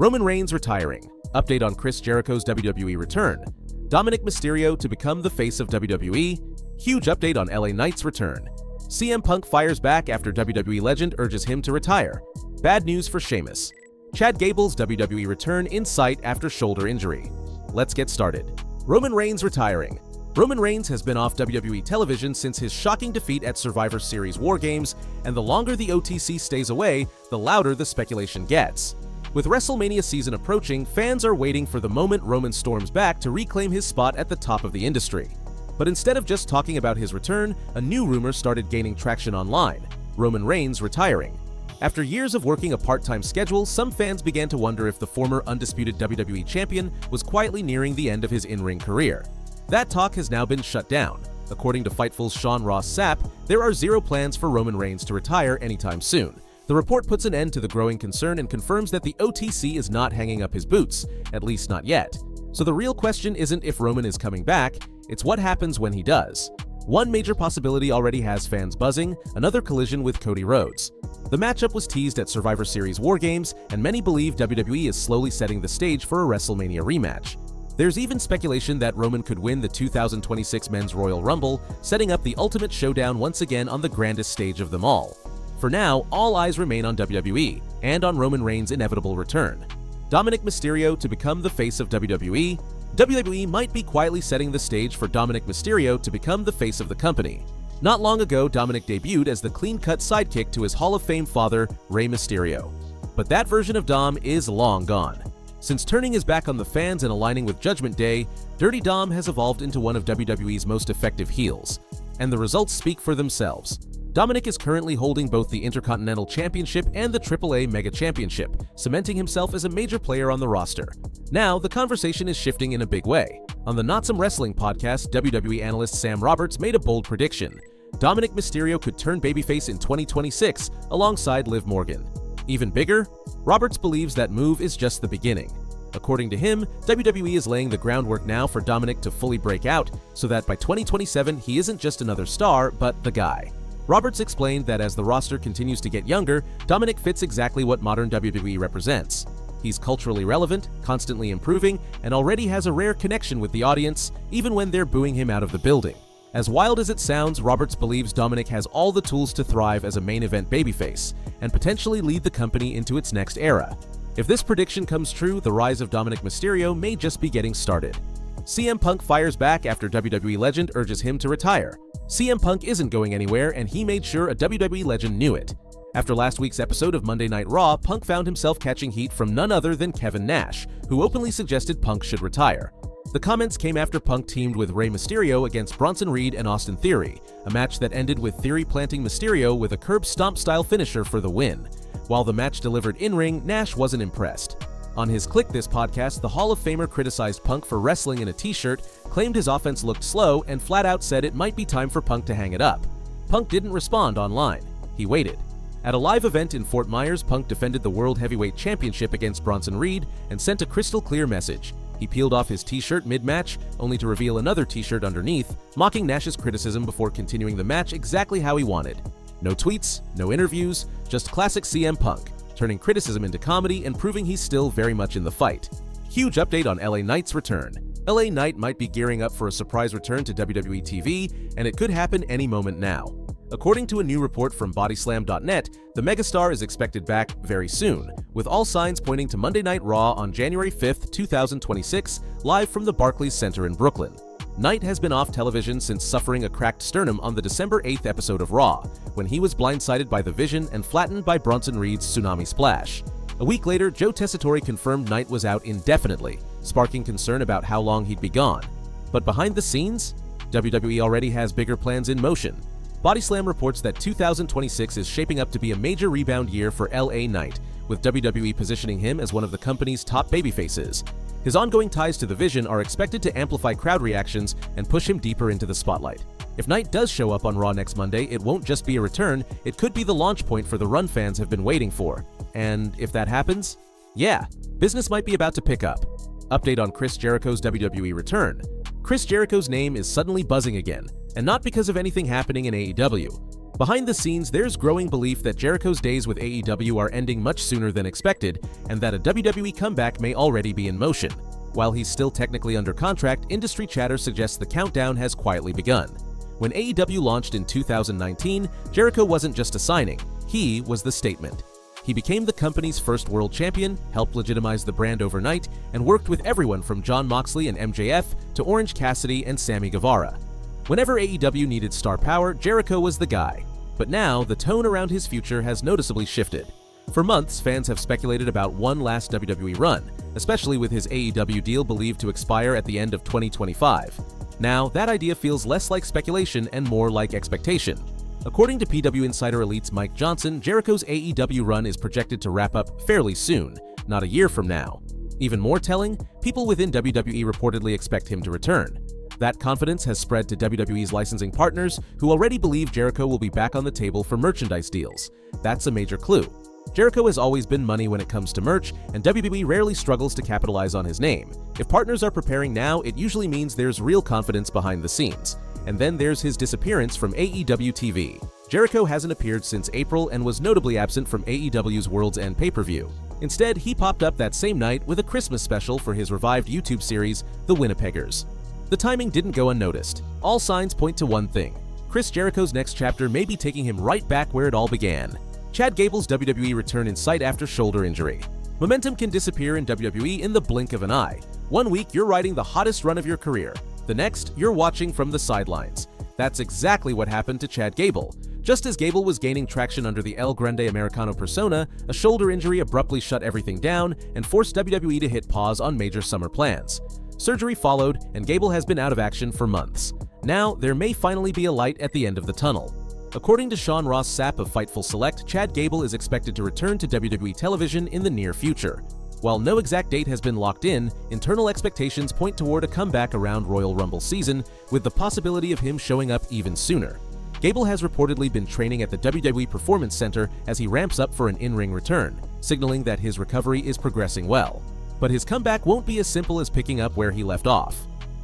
Roman Reigns retiring. Update on Chris Jericho's WWE return. Dominik Mysterio to become the face of WWE. Huge update on LA Knight's return. CM Punk fires back after WWE legend urges him to retire. Bad news for Sheamus. Chad Gable's WWE return in sight after shoulder injury. Let's get started. Roman Reigns retiring. Roman Reigns has been off WWE television since his shocking defeat at Survivor Series WarGames, and the longer the OTC stays away, the louder the speculation gets. With WrestleMania season approaching, fans are waiting for the moment Roman storms back to reclaim his spot at the top of the industry. But instead of just talking about his return, a new rumor started gaining traction online: Roman Reigns retiring. After years of working a part-time schedule, some fans began to wonder if the former undisputed WWE champion was quietly nearing the end of his in-ring career. That talk has now been shut down. According to Fightful's Sean Ross Sapp, there are zero plans for Roman Reigns to retire anytime soon. The report puts an end to the growing concern and confirms that the OTC is not hanging up his boots, at least not yet. So the real question isn't if Roman is coming back, it's what happens when he does. One major possibility already has fans buzzing: another collision with Cody Rhodes. The matchup was teased at Survivor Series WarGames, and many believe WWE is slowly setting the stage for a WrestleMania rematch. There's even speculation that Roman could win the 2026 Men's Royal Rumble, setting up the ultimate showdown once again on the grandest stage of them all. For now, all eyes remain on WWE, and on Roman Reigns' inevitable return. Dominik Mysterio to become the face of WWE. WWE might be quietly setting the stage for Dominik Mysterio to become the face of the company. Not long ago, Dominik debuted as the clean-cut sidekick to his Hall of Fame father, Rey Mysterio. But that version of Dom is long gone. Since turning his back on the fans and aligning with Judgment Day, Dirty Dom has evolved into one of WWE's most effective heels. And the results speak for themselves. Dominik is currently holding both the Intercontinental Championship and the AAA Mega Championship, cementing himself as a major player on the roster. Now, the conversation is shifting in a big way. On the Not Some Wrestling podcast, WWE analyst Sam Roberts made a bold prediction: Dominik Mysterio could turn babyface in 2026 alongside Liv Morgan. Even bigger, Roberts believes that move is just the beginning. According to him, WWE is laying the groundwork now for Dominik to fully break out, so that by 2027 he isn't just another star, but the guy. Roberts explained that as the roster continues to get younger, Dominik fits exactly what modern WWE represents. He's culturally relevant, constantly improving, and already has a rare connection with the audience, even when they're booing him out of the building. As wild as it sounds, Roberts believes Dominik has all the tools to thrive as a main event babyface, and potentially lead the company into its next era. If this prediction comes true, the rise of Dominik Mysterio may just be getting started. CM Punk fires back after WWE legend urges him to retire. CM Punk isn't going anywhere, and he made sure a WWE legend knew it. After last week's episode of Monday Night Raw, Punk found himself catching heat from none other than Kevin Nash, who openly suggested Punk should retire. The comments came after Punk teamed with Rey Mysterio against Bronson Reed and Austin Theory, a match that ended with Theory planting Mysterio with a curb stomp-style finisher for the win. While the match delivered in-ring, Nash wasn't impressed. On his Click This podcast, the Hall of Famer criticized Punk for wrestling in a t-shirt, claimed his offense looked slow, and flat out said it might be time for Punk to hang it up. Punk didn't respond online. He waited. At a live event in Fort Myers, Punk defended the World Heavyweight Championship against Bronson Reed and sent a crystal-clear message. He peeled off his t-shirt mid-match, only to reveal another t-shirt underneath, mocking Nash's criticism before continuing the match exactly how he wanted. No tweets, no interviews, just classic CM Punk, turning criticism into comedy and proving he's still very much in the fight. Huge update on LA Knight's return. LA Knight might be gearing up for a surprise return to WWE TV, and it could happen any moment now. According to a new report from Bodyslam.net, the megastar is expected back very soon, with all signs pointing to Monday Night Raw on January 5th, 2026, live from the Barclays Center in Brooklyn. Knight has been off television since suffering a cracked sternum on the December 8th episode of Raw, when he was blindsided by the Vision and flattened by Bronson Reed's Tsunami Splash. A week later, Joe Tessitore confirmed Knight was out indefinitely, sparking concern about how long he'd be gone. But behind the scenes, WWE already has bigger plans in motion. Bodyslam reports that 2026 is shaping up to be a major rebound year for LA Knight, with WWE positioning him as one of the company's top babyfaces. His ongoing ties to the Vision are expected to amplify crowd reactions and push him deeper into the spotlight. If Knight does show up on Raw next Monday, it won't just be a return, it could be the launch point for the run fans have been waiting for. And if that happens, yeah, business might be about to pick up. Update on Chris Jericho's WWE return. Chris Jericho's name is suddenly buzzing again, and not because of anything happening in AEW. Behind the scenes, there's growing belief that Jericho's days with AEW are ending much sooner than expected, and that a WWE comeback may already be in motion. While he's still technically under contract, industry chatter suggests the countdown has quietly begun. When AEW launched in 2019, Jericho wasn't just a signing, he was the statement. He became the company's first world champion, helped legitimize the brand overnight, and worked with everyone from Jon Moxley and MJF to Orange Cassidy and Sammy Guevara. Whenever AEW needed star power, Jericho was the guy. But now, the tone around his future has noticeably shifted. For months, fans have speculated about one last WWE run, especially with his AEW deal believed to expire at the end of 2025. Now, that idea feels less like speculation and more like expectation. According to PW Insider Elite's Mike Johnson, Jericho's AEW run is projected to wrap up fairly soon, not a year from now. Even more telling, people within WWE reportedly expect him to return. That confidence has spread to WWE's licensing partners, who already believe Jericho will be back on the table for merchandise deals. That's a major clue. Jericho has always been money when it comes to merch, and WWE rarely struggles to capitalize on his name. If partners are preparing now, it usually means there's real confidence behind the scenes. And then there's his disappearance from AEW TV. Jericho hasn't appeared since April and was notably absent from AEW's World's End pay-per-view. Instead, he popped up that same night with a Christmas special for his revived YouTube series, The Winnipeggers. The timing didn't go unnoticed. All signs point to one thing: Chris Jericho's next chapter may be taking him right back where it all began. Chad Gable's WWE return in sight after shoulder injury. Momentum can disappear in WWE in the blink of an eye. One week, you're riding the hottest run of your career. The next, you're watching from the sidelines. That's exactly what happened to Chad Gable. Just as Gable was gaining traction under the El Grande Americano persona, a shoulder injury abruptly shut everything down and forced WWE to hit pause on major summer plans. Surgery followed, and Gable has been out of action for months. Now, there may finally be a light at the end of the tunnel. According to Sean Ross Sapp of Fightful Select, Chad Gable is expected to return to WWE television in the near future. While no exact date has been locked in, internal expectations point toward a comeback around Royal Rumble season, with the possibility of him showing up even sooner. Gable has reportedly been training at the WWE Performance Center as he ramps up for an in-ring return, signaling that his recovery is progressing well. But his comeback won't be as simple as picking up where he left off.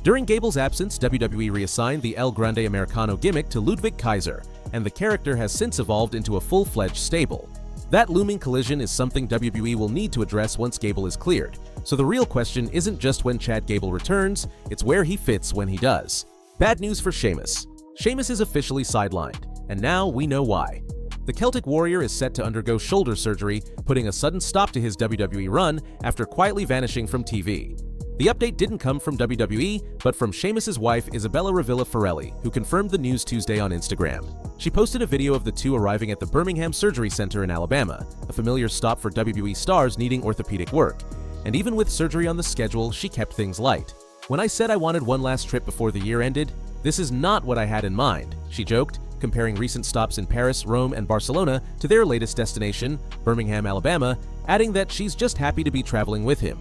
During Gable's absence, WWE reassigned the El Grande Americano gimmick to Ludwig Kaiser, and the character has since evolved into a full-fledged stable. That looming collision is something WWE will need to address once Gable is cleared, so the real question isn't just when Chad Gable returns, it's where he fits when he does. Bad news for Sheamus. Sheamus is officially sidelined, and now we know why. The Celtic Warrior is set to undergo shoulder surgery, putting a sudden stop to his WWE run after quietly vanishing from TV. The update didn't come from WWE, but from Sheamus' wife Isabella Revilla Forelli, who confirmed the news Tuesday on Instagram. She posted a video of the two arriving at the Birmingham Surgery Center in Alabama, a familiar stop for WWE stars needing orthopedic work. And even with surgery on the schedule, she kept things light. "When I said I wanted one last trip before the year ended, this is not what I had in mind," she joked, comparing recent stops in Paris, Rome, and Barcelona to their latest destination, Birmingham, Alabama, adding that she's just happy to be traveling with him.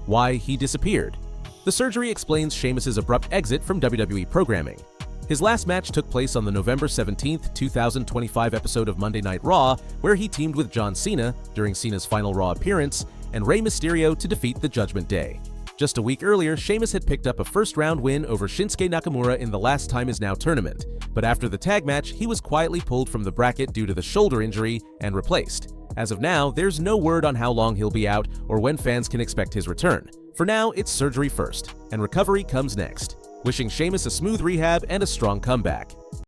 Why he disappeared. The surgery explains Sheamus' abrupt exit from WWE programming. His last match took place on the November 17, 2025 episode of Monday Night Raw, where he teamed with John Cena during Cena's final Raw appearance and Rey Mysterio to defeat the Judgment Day. Just a week earlier, Sheamus had picked up a first-round win over Shinsuke Nakamura in the Last Time Is Now tournament, but after the tag match, he was quietly pulled from the bracket due to the shoulder injury and replaced. As of now, there's no word on how long he'll be out or when fans can expect his return. For now, it's surgery first, and recovery comes next. Wishing Sheamus a smooth rehab and a strong comeback.